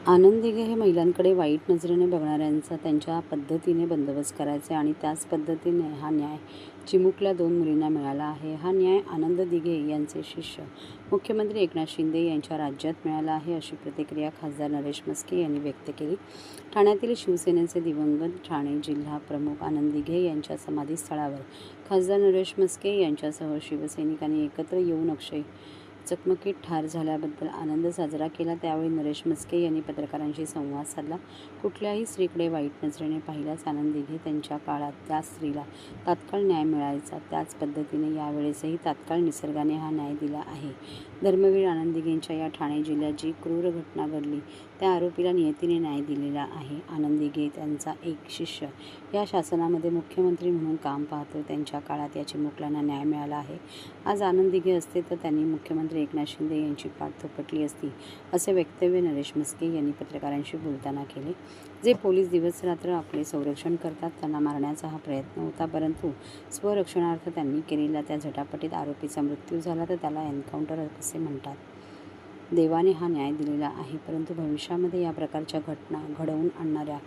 आनंद दिघे हे महिलांकडे वाईट नजरेने बघणाऱ्यांचा त्यांच्या पद्धतीने बंदोबस्त करायचे आणि त्याच पद्धतीने हा न्याय चिमुकल्या 2 मुलींना मिळाला आहे. हा न्याय आनंद दिघे यांचे शिष्य मुख्यमंत्री एकनाथ शिंदे यांच्या राज्यात मिळाला आहे, अशी प्रतिक्रिया खासदार नरेश म्हस्के यांनी व्यक्त केली. ठाण्यातील शिवसेनेचे दिवंगत ठाणे जिल्हा प्रमुख आनंद दिघे यांच्या समाधीस्थळावर खासदार नरेश म्हस्के यांच्यासह शिवसैनिकांनी एकत्र येऊन अक्षय चकमकीत ठार झाल्याबद्दल आनंद साजरा केला. त्यावेळी नरेश म्हस्के यांनी पत्रकारांशी संवाद साधला. कुठल्याही स्त्रीकडे वाईट नजरेने पाहिल्यास आनंद दिघे त्यांच्या काळात त्या स्त्रीला तात्काळ न्याय मिळायचा, त्याच पद्धतीने यावेळेसही तात्काळ निसर्गाने हा न्याय दिला आहे. धर्मवीर आनंद दिघेंच्या या ठाणे जिल्ह्यात जी क्रूर घटना घडली त्या आरोपीला नियतीने न्याय दिलेला आहे. आनंद दिघे त्यांचा एक शिष्य या शासनामध्ये मुख्यमंत्री म्हणून काम पाहतो. त्यांच्या काळात या चिमुकल्यांना न्याय मिळाला आहे. आज आनंद दिघे असते तर त्यांनी मुख्यमंत्री एकनाथ शिंदे यांची पाठ थोपटली असती, असे वक्तव्य नरेश म्हस्के यांनी पत्रकारांशी बोलताना केले. जे पोलीस दिवसरात्र आपले संरक्षण करतात त्यांना मारण्याचा हा प्रयत्न होता, परंतु स्वरक्षणार्थ त्यांनी केलेल्या त्या झटापटीत आरोपीचा मृत्यू झाला तर त्याला एन्काउंटर असे म्हणतात. देवाने हा न्याय दिलेला आहे, परंतु भविष्यामध्ये या प्रकारच्या घटना घडवून आणणाऱ्या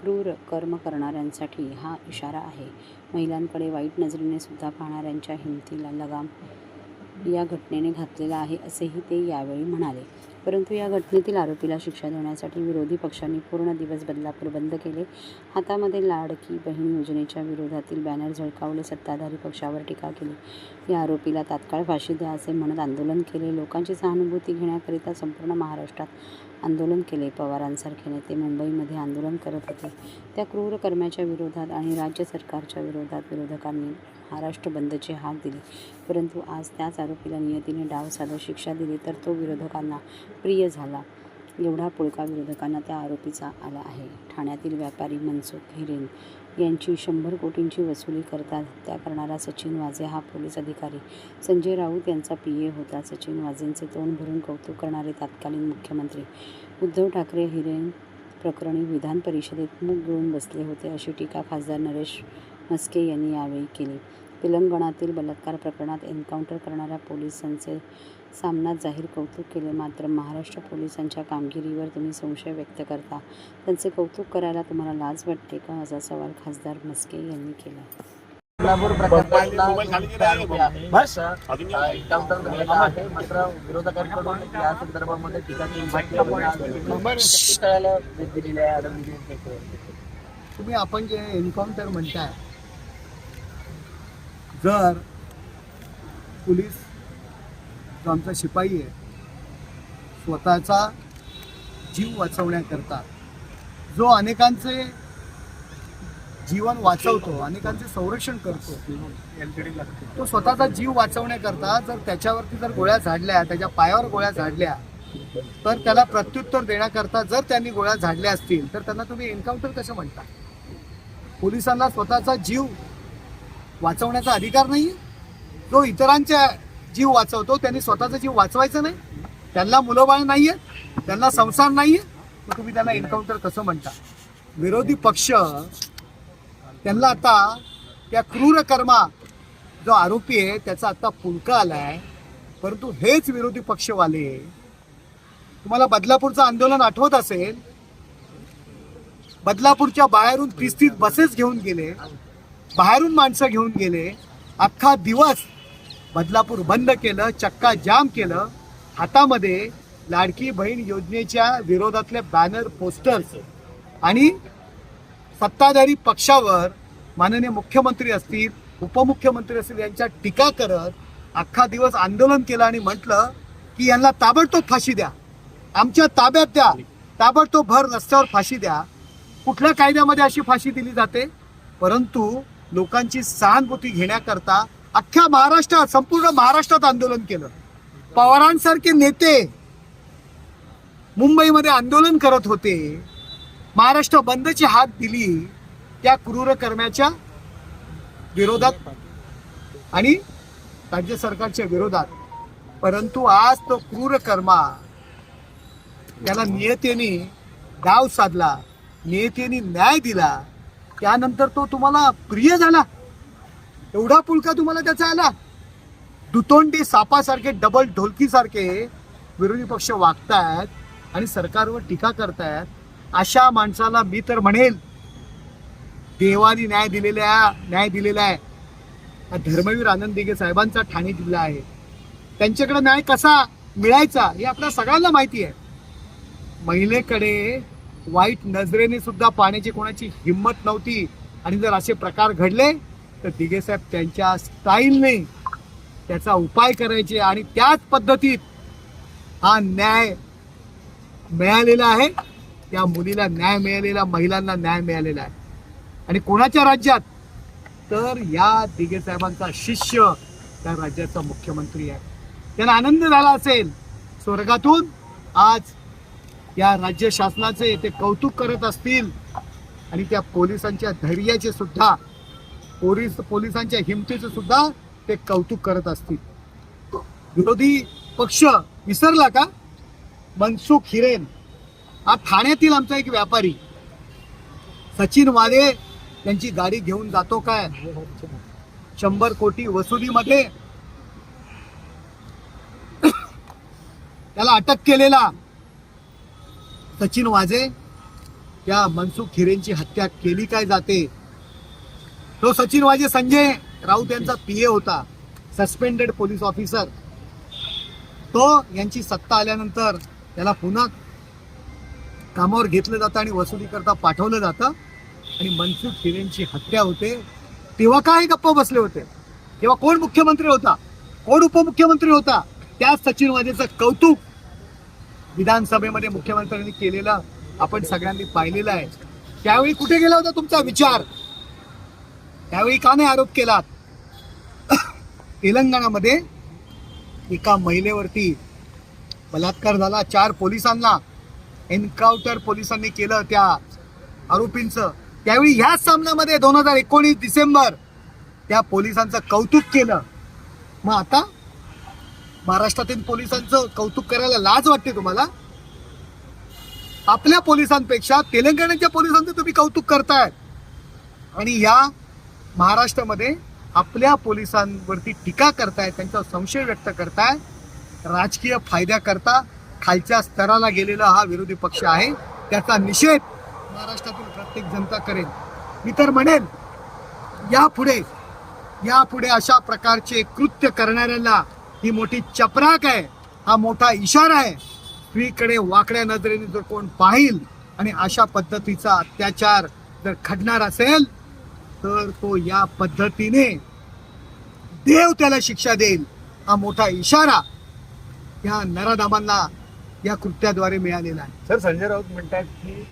क्रूर कर्म करणाऱ्यांसाठी हा इशारा आहे. महिलांकडे वाईट नजरेने सुद्धा पाहणाऱ्यांच्या हिमतीला लगाम या घटनेने घातलेला आहे, असेही ते यावेळी म्हणाले. परंतु या घटनेतील आरोपीला शिक्षा देण्यासाठी विरोधी पक्षांनी पूर्ण दिवस बदलापूर बंद केले. हातामध्ये लाडकी बहीण योजनेच्या विरोधातील बॅनर झळकावले. सत्ताधारी पक्षावर टीका केली. या आरोपीला तात्काळ फाशी द्या असे म्हणत आंदोलन केले. लोकांची सहानुभूती घेण्याकरिता संपूर्ण महाराष्ट्रात आंदोलन केले. पवारांसारखे नेते मुंबईमध्ये आंदोलन करत होते. त्या क्रूर कर्माच्या विरोधात आणि राज्य सरकारच्या विरोधात विरोधकांनी महाराष्ट्र बंदची हाक दिली, परंतु आज त्याच आरोपीला नियतीने डाव साधत शिक्षा दिली तर तो विरोधकांना प्रिय झाला. एवढा पुळका विरोधकांना त्या आरोपीचा आला आहे. ठाण्यातील व्यापारी मनसुख हिरेन यांची 100 कोटींची वसुली करता हत्या करणारा सचिन वाझे हा पोलीस अधिकारी संजय राऊत यांचा PA होता. सचिन वाझेंचे तोंड भरून कौतुक करणारे तत्कालीन मुख्यमंत्री उद्धव ठाकरे हिरेन प्रकरणी विधान परिषदेत मूग गिळून बसले होते, अशी टीका खासदार नरेश म्हस्के यांनी यावेळी केली. तेलंगणातील बलात्कार प्रकरणात एन्काउंटर करणाऱ्या पोलिसांचे सामनात जाहीर कौतुक केले. मात्र महाराष्ट्र पोलिसांच्या कामगिरीवर तुम्ही संशय व्यक्त करता. त्यांचे कौतुक करायला तुम्हाला लाज वाटते का, असा सवाल खासदार म्हस्के यांनी केला. मात्र विरोधकांकडून या संदर्भामध्ये टीका तुम्ही आपण जे एन्काउंटर म्हणताय, जर पोलीस जो आमचा शिपाई आहे स्वतःचा जीव वाचवण्याकरता जो अनेकांचे जीवन वाचवतो, अनेकांचे संरक्षण करतो, तो स्वतःचा जीव वाचवण्याकरता जर त्याच्यावरती जर गोळ्या झाडल्या, त्याच्या पायावर गोळ्या झाडल्या, तर त्याला प्रत्युत्तर देण्याकरता जर त्यांनी गोळ्या झाडल्या असतील तर त्यांना तुम्ही एन्काउंटर कसं म्हणता? पोलिसांना स्वतःचा जीव वाचवण्याचा अधिकार नाही? जो इतरांचा जीव वाचवतो त्यांनी स्वतःचा जीव वाचवायचा नाही? त्यांना मुलंबाळ नाहीये, त्यांना संसार नाहीये, तर तुम्ही त्यांना एन्काउंटर कसं म्हणता? विरोधी पक्ष त्यांना आता त्या क्रूर कर्मा जो आरोपी आहे त्याचा आता पुळका आलाय, परंतु हेच विरोधी पक्षवाले, तुम्हाला बदलापूरचं आंदोलन आठवत असेल, बदलापूरच्या बाहेरून 30 बसेस घेऊन गेले, बाहेरून माणसं घेऊन गेले, अख्खा दिवस बदलापूर बंद केलं, चक्का जाम केलं. हातामध्ये लाडकी बहीण योजनेच्या विरोधातले बॅनर, पोस्टर्स आणि सत्ताधारी पक्षावर माननीय मुख्यमंत्री असतील, उपमुख्यमंत्री असतील यांच्या टीका करत अख्खा दिवस आंदोलन केलं आणि म्हटलं की यांना ताबडतोब फाशी द्या, आमच्या ताब्यात द्या, ताबडतोब भर रस्त्यावर फाशी द्या. कुठल्या कायद्यामध्ये अशी फाशी दिली जाते? परंतु लोकांची सहानुभूती घेण्याकरता अख्ख्या महाराष्ट्रात, संपूर्ण महाराष्ट्रात आंदोलन केलं. पवारांसारखे नेते मुंबईमध्ये आंदोलन करत होते, महाराष्ट्र बंदची हाक दिली त्या क्रूर कर्म्याच्या विरोधात आणि राज्य सरकारच्या विरोधात. परंतु आज तो क्रूर कर्मा त्याला नियतीने डाव साधला, नियतीने न्याय दिला, त्यानंतर तो तुम्हाला प्रिय झाला. एवढा पुळका तुम्हाला त्याचा आला? दुतोंडी सापासारखे, डबल ढोलकीसारखे विरोधी पक्ष वागतायत. आणि सरकारवर टीका करतायत, अशा माणसाला मी तर म्हणेल देवानी न्याय दिलेला आहे. हा धर्मवीर आनंद दिघे साहेबांचा ठाणे जिल्हा आहे. त्यांच्याकडे न्याय कसा मिळायचा हे आपल्या सगळ्यांना माहिती आहे. महिलेकडे वाईट नजरेने सुद्धा पाहण्याची कोणाची हिंमत नव्हती, आणि जर असे प्रकार घडले तर दिघे साहेब त्यांच्या स्टाईलने त्याचा उपाय करायचे, आणि त्याच पद्धतीत हा न्याय मिळालेला आहे. त्या मुलीला न्याय मिळालेला, महिलांना न्याय मिळालेला आहे. आणि कोणाच्या राज्यात? तर या दिघे साहेबांचा शिष्य त्या राज्याचा मुख्यमंत्री आहे. त्यांना आनंद झाला असेल स्वर्गातून, आज या राज्य शासनाचे ते कौतुक करत असतील, आणि त्या पोलिसांच्या धैर्याचे सुद्धा, पोलिसांच्या हिमतीचे सुद्धा ते कौतुक करत असतील. विरोधी पक्ष विसरला का? मनसुख हिरेन हा ठाण्यातील आमचा एक व्यापारी, सचिन वाले त्यांची गाडी घेऊन जातो काय 100 कोटी वसुलीमध्ये, त्याला अटक केलेला सचिन वाजे त्या मनसुख हिरेनची हत्या केली काय जाते? तो सचिन वाजे संजय राऊत यांचा पीए होता, सस्पेंडेड पोलीस ऑफिसर. तो यांची सत्ता आल्यानंतर त्याला पुन्हा कामावर घेतलं जातं आणि वसुली करता पाठवलं जातं, आणि मनसुख हिरेनची हत्या होते. तेव्हा काय गप्प बसले होते? तेव्हा कोण मुख्यमंत्री होता, कोण उपमुख्यमंत्री होता? त्या सचिन वाजेचं कौतुक विधानसभेमध्ये मुख्यमंत्र्यांनी केलेलं आपण सगळ्यांनी पाहिलेलं आहे. त्यावेळी कुठे गेला होता तुमचा विचार? त्यावेळी का नाही आरोप केलात? तेलंगणामध्ये एका महिलेवरती बलात्कार झाला, 4 पोलिसांना एन्काउंटर पोलिसांनी केलं त्या आरोपींचं. त्यावेळी ह्याच सामन्यामध्ये 2019 डिसेंबर त्या पोलिसांचं कौतुक केलं. मग आता महाराष्ट्रातील पोलिसांचं कौतुक करायला लाज वाटते तुम्हाला? आपल्या पोलिसांपेक्षा तेलंगणाच्या पोलिसांचं तुम्ही कौतुक करताय, आणि या महाराष्ट्रामध्ये आपल्या पोलिसांवरती टीका करताय, त्यांचा संशय व्यक्त करताय, राजकीय फायद्याकरता खालच्या स्तराला गेलेला हा विरोधी पक्ष आहे. त्याचा निषेध महाराष्ट्रातील प्रत्येक जनता करेल. मी तर म्हणेन यापुढे अशा प्रकारचे कृत्य करणाऱ्यांना ही मोठी चपराक आहे, हा मोठा इशारा आहे. स्त्रीकडे वाकड्या नजरेने जर कोण पाहिल आणि अशा पद्धतीचा अत्याचार जर घडणार असेल तर तो या पद्धतीने देव त्याला शिक्षा देईल, हा मोठा इशारा या नराधमांना या कृत्याद्वारे मिळालेला आहे. सर, संजय राऊत म्हणतात की